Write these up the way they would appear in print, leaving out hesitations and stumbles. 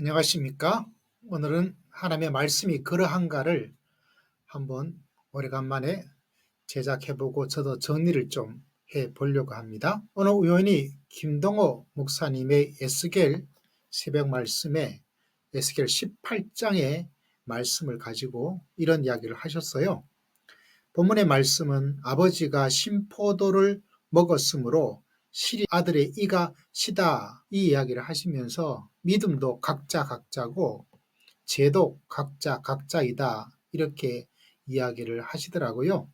안녕하십니까? 오늘은 하나님의 말씀이 그러한가를 한번 오래간만에 제작해보고 저도 정리를 좀 해보려고 합니다. 오늘 우연히 김동호 목사님의 에스겔 새벽 말씀에 에스겔 18장의 말씀을 가지고 이런 이야기를 하셨어요. 본문의 말씀은 아버지가 신포도를 먹었으므로 시리 아들의 이가 시다 이 이야기를 하시면서 믿음도 각자 각자고 죄도 각자 각자이다 이렇게 이야기를 하시더라고요.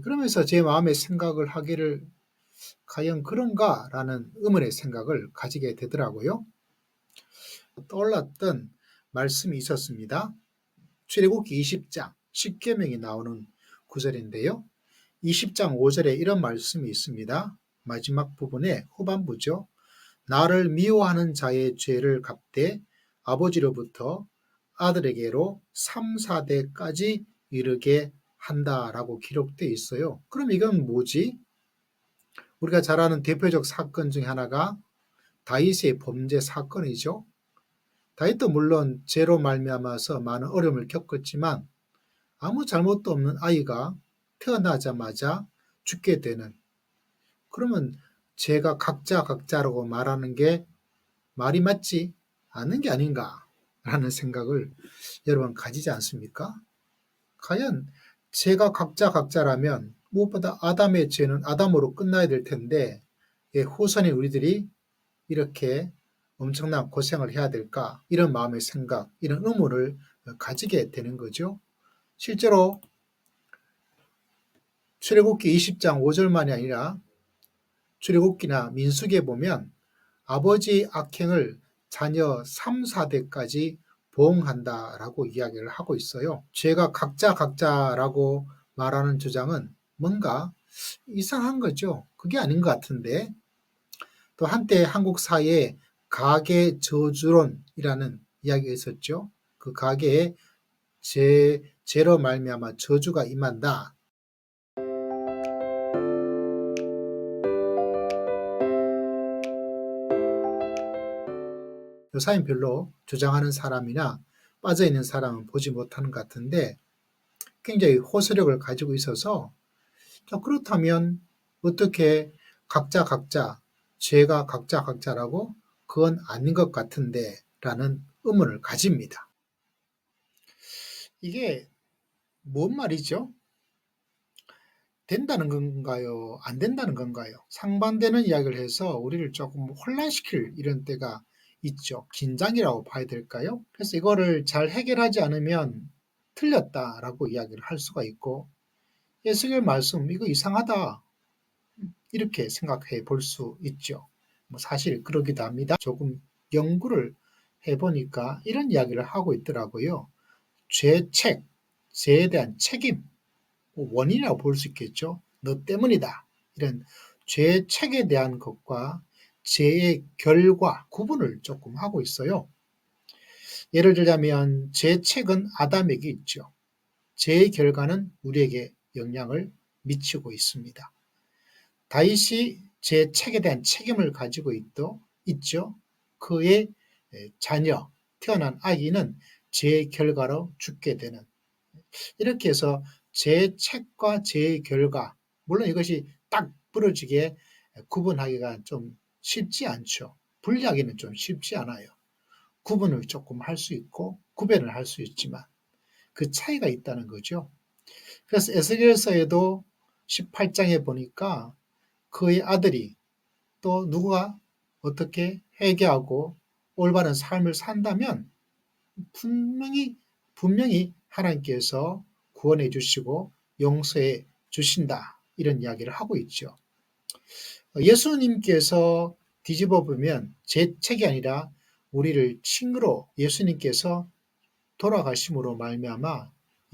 그러면서 제 마음의 생각을 하기를 과연 그런가라는 의문의 생각을 가지게 되더라고요. 떠올랐던 말씀이 있었습니다. 출애굽기 20장 10계명이 나오는 구절인데요. 20장 5절에 이런 말씀이 있습니다. 마지막 부분에 후반부죠. 나를 미워하는 자의 죄를 갚되 아버지로부터 아들에게로 3, 4대까지 이르게 한다라고 기록되어 있어요. 그럼 이건 뭐지? 우리가 잘 아는 대표적 사건 중에 하나가 다윗의 범죄 사건이죠. 다윗도 물론 죄로 말미암아서 많은 어려움을 겪었지만 아무 잘못도 없는 아이가 태어나자마자 죽게 되는, 그러면 죄가 각자 각자라고 말하는 게 말이 맞지 않는 게 아닌가라는 생각을 여러분 가지지 않습니까? 과연 죄가 각자 각자라면 무엇보다 아담의 죄는 아담으로 끝나야 될 텐데 후손인 우리들이 이렇게 엄청난 고생을 해야 될까? 이런 마음의 생각, 이런 의문을 가지게 되는 거죠. 실제로 출애굽기 20장 5절만이 아니라 출애굽기나 민수기에 보면 아버지의 악행을 자녀 3, 4대까지 보응한다라고 이야기를 하고 있어요. 죄가 각자 각자라고 말하는 주장은 뭔가 이상한 거죠. 그게 아닌 것 같은데, 또 한때 한국 사회에 가계 저주론이라는 이야기가 있었죠. 그 가계에 죄로 말미암아 저주가 임한다. 요사인 별로 주장하는 사람이나 빠져있는 사람은 보지 못하는 것 같은데 굉장히 호소력을 가지고 있어서, 그렇다면 어떻게 각자 각자 죄가 각자 각자라고 그건 아닌 것 같은데 라는 의문을 가집니다. 이게 뭔 말이죠? 된다는 건가요? 안 된다는 건가요? 상반되는 이야기를 해서 우리를 조금 혼란시킬 이런 때가 있죠. 긴장이라고 봐야 될까요? 그래서 이거를 잘 해결하지 않으면 틀렸다라고 이야기를 할 수가 있고, 예수의 말씀 이거 이상하다 이렇게 생각해 볼 수 있죠. 사실 그러기도 합니다. 조금 연구를 해보니까 이런 이야기를 하고 있더라고요. 죄책, 죄에 대한 책임, 원인이라고 볼 수 있겠죠. 너 때문이다. 이런 죄책에 대한 것과 죄의 결과 구분을 조금 하고 있어요. 예를 들자면 죄책은 아담에게 있죠. 죄의 결과는 우리에게 영향을 미치고 있습니다. 다윗이 죄책에 대한 책임을 가지고 있죠. 그의 자녀, 태어난 아기는 죄의 결과로 죽게 되는, 이렇게 해서 죄책과 죄의 결과, 물론 이것이 딱 부러지게 구분하기가 좀 쉽지 않죠. 분리하기는 좀 쉽지 않아요. 구분을 조금 할 수 있고 구별을 할 수 있지만 그 차이가 있다는 거죠. 그래서 에스겔서에도 18장에 보니까 그의 아들이 또 누가 어떻게 회개하고 올바른 삶을 산다면 분명히 하나님께서 구원해 주시고 용서해 주신다. 이런 이야기를 하고 있죠. 예수님께서 뒤집어 보면 제 책이 아니라 우리를 친구로 예수님께서 돌아가심으로 말미암아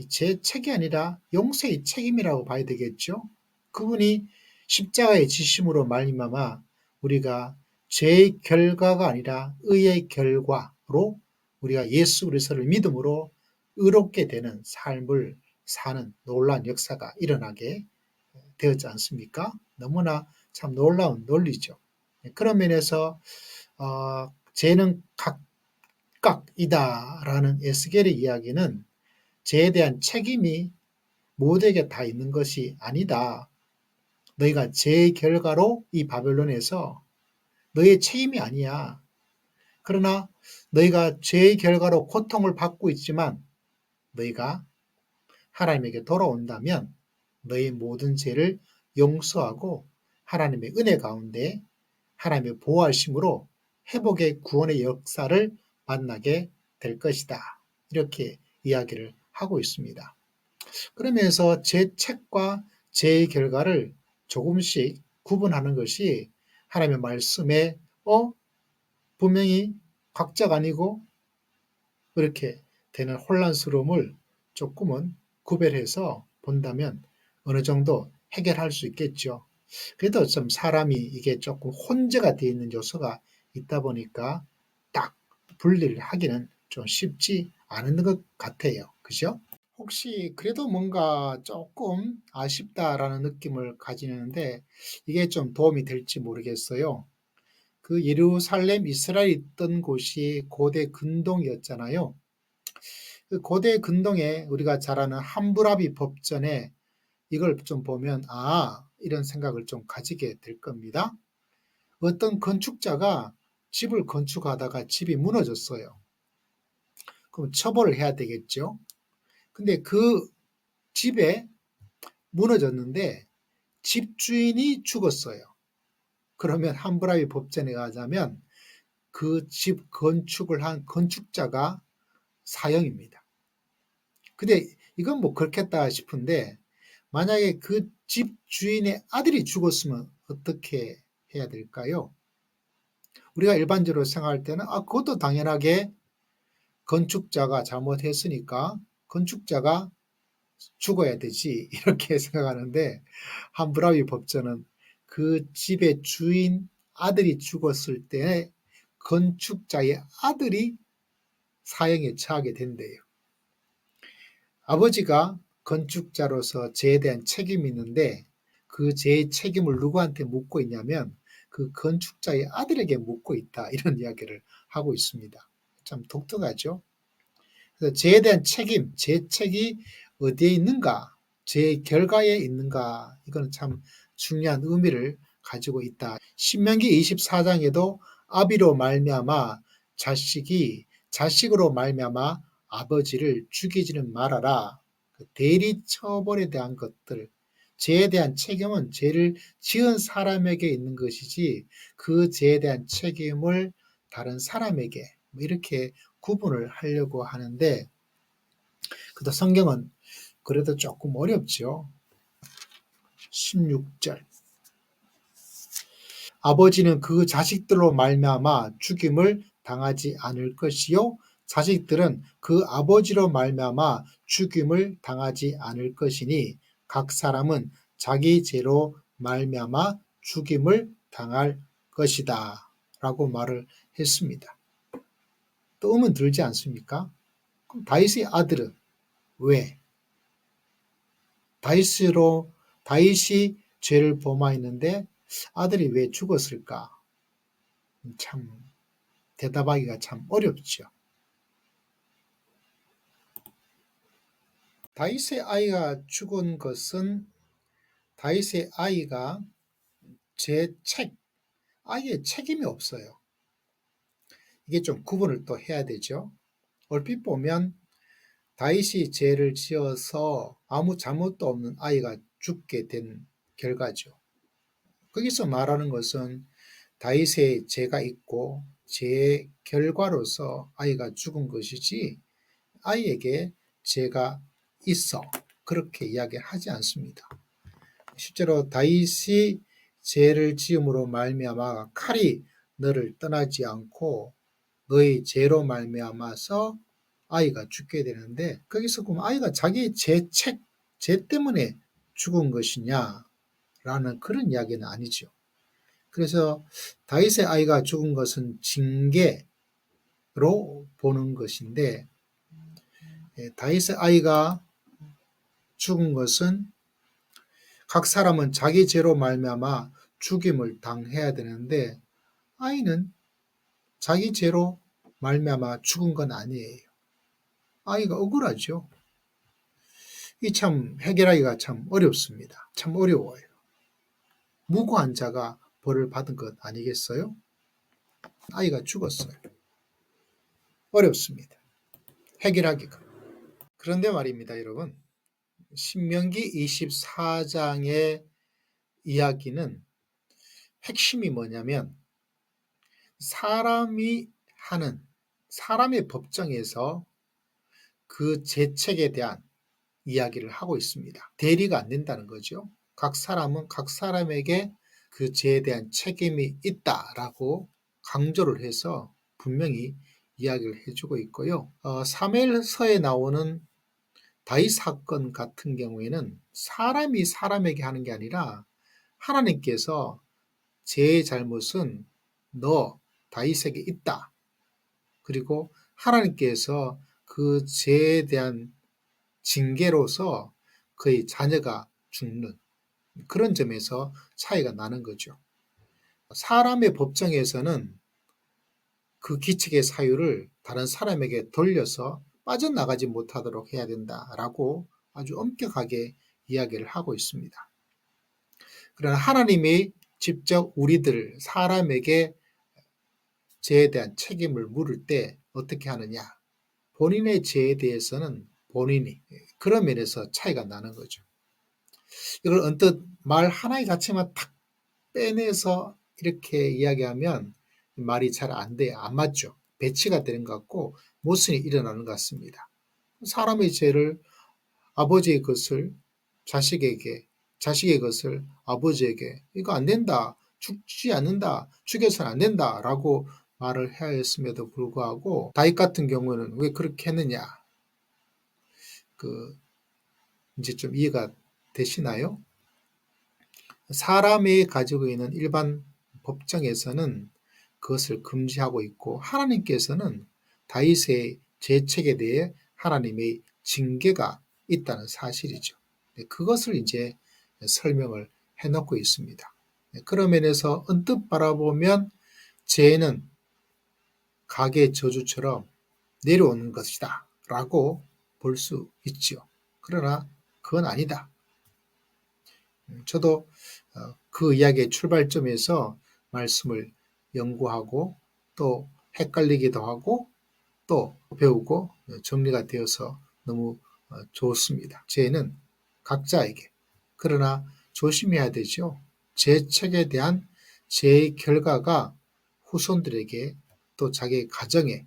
제 책이 아니라 용서의 책임이라고 봐야 되겠죠. 그분이 십자가의 지심으로 말미암아 우리가 죄의 결과가 아니라 의의 결과로 우리가 예수 그리스도를 믿음으로 의롭게 되는 삶을 사는 놀라운 역사가 일어나게 되었지 않습니까? 너무나 참 놀라운 논리죠. 그런 면에서 죄는 즉각이다라는 에스겔의 이야기는 죄에 대한 책임이 모두에게 다 있는 것이 아니다. 너희가 죄의 결과로 이 바벨론에서 너희의 책임이 아니야. 그러나 너희가 죄의 결과로 고통을 받고 있지만 너희가 하나님에게 돌아온다면 너희 모든 죄를 용서하고 하나님의 은혜 가운데 하나님의 보호하심으로 회복의 구원의 역사를 만나게 될 것이다. 이렇게 이야기를 하고 있습니다. 그러면서 죄책과 죄의 결과를 조금씩 구분하는 것이 하나님의 말씀에 분명히 각자가 아니고 그렇게 되는 혼란스러움을 조금은 구별해서 본다면 어느 정도 해결할 수 있겠죠. 그래도 좀 사람이 이게 조금 혼재가 되어 있는 요소가 있다 보니까 딱 분리를 하기는 좀 쉽지 않은 것 같아요. 그죠? 혹시 그래도 뭔가 조금 아쉽다라는 느낌을 가지는데 이게 좀 도움이 될지 모르겠어요. 그 예루살렘 이스라엘이 있던 곳이 고대 근동이었잖아요. 그 고대 근동에 우리가 잘 아는 함부라비 법전에 이걸 좀 보면 이런 생각을 좀 가지게 될 겁니다. 어떤 건축자가 집을 건축하다가 집이 무너졌어요. 그럼 처벌을 해야 되겠죠. 근데 그 집에 무너졌는데 집주인이 죽었어요. 그러면 함부라비 법전에 의하자면 그 집 건축을 한 건축자가 사형입니다. 근데 이건 뭐 그렇겠다 싶은데 만약에 그 집 주인의 아들이 죽었으면 어떻게 해야 될까요? 우리가 일반적으로 생각할 때는 그것도 당연하게 건축자가 잘못했으니까 건축자가 죽어야 되지 이렇게 생각하는데 함부라비 법전은 그 집의 주인 아들이 죽었을 때 건축자의 아들이 사형에 처하게 된대요. 아버지가 건축자로서 죄에 대한 책임이 있는데 그 죄의 책임을 누구한테 묻고 있냐면 그 건축자의 아들에게 묻고 있다. 이런 이야기를 하고 있습니다. 참 독특하죠. 그래서 죄에 대한 책임, 죄책이 어디에 있는가, 죄의 결과에 있는가, 이건 참 중요한 의미를 가지고 있다. 신명기 24장에도 아비로 말미암아 자식이 자식으로 말미암아 아버지를 죽이지는 말아라. 그 대리 처벌에 대한 것들, 죄에 대한 책임은 죄를 지은 사람에게 있는 것이지 그 죄에 대한 책임을 다른 사람에게 이렇게 구분을 하려고 하는데 그래도 성경은 그래도 조금 어렵죠. 16절 아버지는 그 자식들로 말미암아 죽임을 당하지 않을 것이요 자식들은 그 아버지로 말미암아 죽임을 당하지 않을 것이니 각 사람은 자기 죄로 말미암아 죽임을 당할 것이다 라고 말을 했습니다. 또 의문 들지 않습니까? 그럼 다윗의 아들은 왜 다윗이 죄를 범하였는데 아들이 왜 죽었을까? 참 대답하기가 참 어렵죠. 다윗의 아이가 죽은 것은 다윗의 아이가 아이의 책임이 없어요. 이게 좀 구분을 또 해야 되죠. 얼핏 보면 다윗이 죄를 지어서 아무 잘못도 없는 아이가 죽게 된 결과죠. 거기서 말하는 것은 다윗의 죄가 있고 죄의 결과로서 아이가 죽은 것이지 아이에게 죄가 있어 그렇게 이야기하지 않습니다. 실제로 다윗이 죄를 지음으로 말미암아 칼이 너를 떠나지 않고 너의 죄로 말미암아서 아이가 죽게 되는데 거기서 그럼 아이가 자기의 죄 때문에 죽은 것이냐라는 그런 이야기는 아니죠. 그래서 다윗의 아이가 죽은 것은 징계로 보는 것인데 다윗의 아이가 죽은 것은 각 사람은 자기 죄로 말미암아 죽임을 당해야 되는데 아이는 자기 죄로 말미암아 죽은 건 아니에요. 아이가 억울하죠. 이 참 해결하기가 참 어렵습니다. 참 어려워요. 무고한 자가 벌을 받은 것 아니겠어요? 아이가 죽었어요. 어렵습니다. 해결하기가. 그런데 말입니다, 여러분. 신명기 24장의 이야기는 핵심이 뭐냐면 사람이 하는 사람의 법정에서 그 죄책에 대한 이야기를 하고 있습니다. 대리가 안 된다는 거죠. 각 사람은 각 사람에게 그 죄에 대한 책임이 있다라고 강조를 해서 분명히 이야기를 해주고 있고요. 사무엘서에 나오는 다윗 사건 같은 경우에는 사람이 사람에게 하는 게 아니라 하나님께서 제 잘못은 너 다윗에게 있다. 그리고 하나님께서 그 죄에 대한 징계로서 그의 자녀가 죽는 그런 점에서 차이가 나는 거죠. 사람의 법정에서는 그 기책의 사유를 다른 사람에게 돌려서 빠져나가지 못하도록 해야 된다라고 아주 엄격하게 이야기를 하고 있습니다. 그러나 하나님이 직접 우리들 사람에게 죄에 대한 책임을 물을 때 어떻게 하느냐? 본인의 죄에 대해서는 본인이 그런 면에서 차이가 나는 거죠. 이걸 언뜻 말 하나의 자체만 탁 빼내서 이렇게 이야기하면 말이 잘 안 돼요. 안 맞죠. 배치가 되는 것 같고 모순이 일어나는 것 같습니다. 사람의 죄를 아버지의 것을 자식에게, 자식의 것을 아버지에게 이거 안 된다. 죽지 않는다. 죽여서는 안 된다라고 말을 해야 했음에도 불구하고 다윗 같은 경우는 왜 그렇게 했느냐? 그 이제 좀 이해가 되시나요? 사람이 가지고 있는 일반 법정에서는 그것을 금지하고 있고 하나님께서는 다윗의 죄책에 대해 하나님의 징계가 있다는 사실이죠. 그것을 이제 설명을 해놓고 있습니다. 그런 면에서 언뜻 바라보면 죄는 가계 저주처럼 내려오는 것이다 라고 볼 수 있죠. 그러나 그건 아니다. 저도 그 이야기의 출발점에서 말씀을 연구하고 또 헷갈리기도 하고 또 배우고 정리가 되어서 너무 좋습니다. 죄는 각자에게. 그러나 조심해야 되죠. 죄책에 대한 죄의 결과가 후손들에게 또 자기 가정에,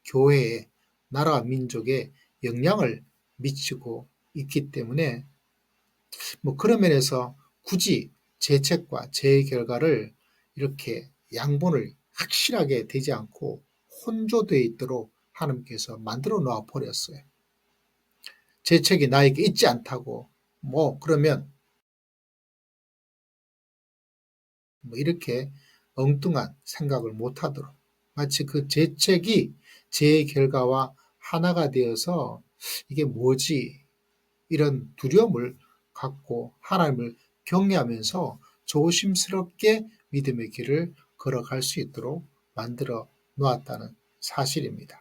교회에, 나라와 민족에 영향을 미치고 있기 때문에 뭐 그런 면에서 굳이 죄책과 죄의 결과를 이렇게 양분을 확실하게 되지 않고 혼조되어 있도록 하나님께서 만들어 놓아 버렸어요. 죄책이 나에게 있지 않다고 뭐 그러면 뭐 이렇게 엉뚱한 생각을 못 하도록 마치 그 죄책이 죄의 결과와 하나가 되어서 이게 뭐지 이런 두려움을 갖고 하나님을 경외하면서 조심스럽게 믿음의 길을 걸어갈 수 있도록 만들어 놓았다는 사실입니다.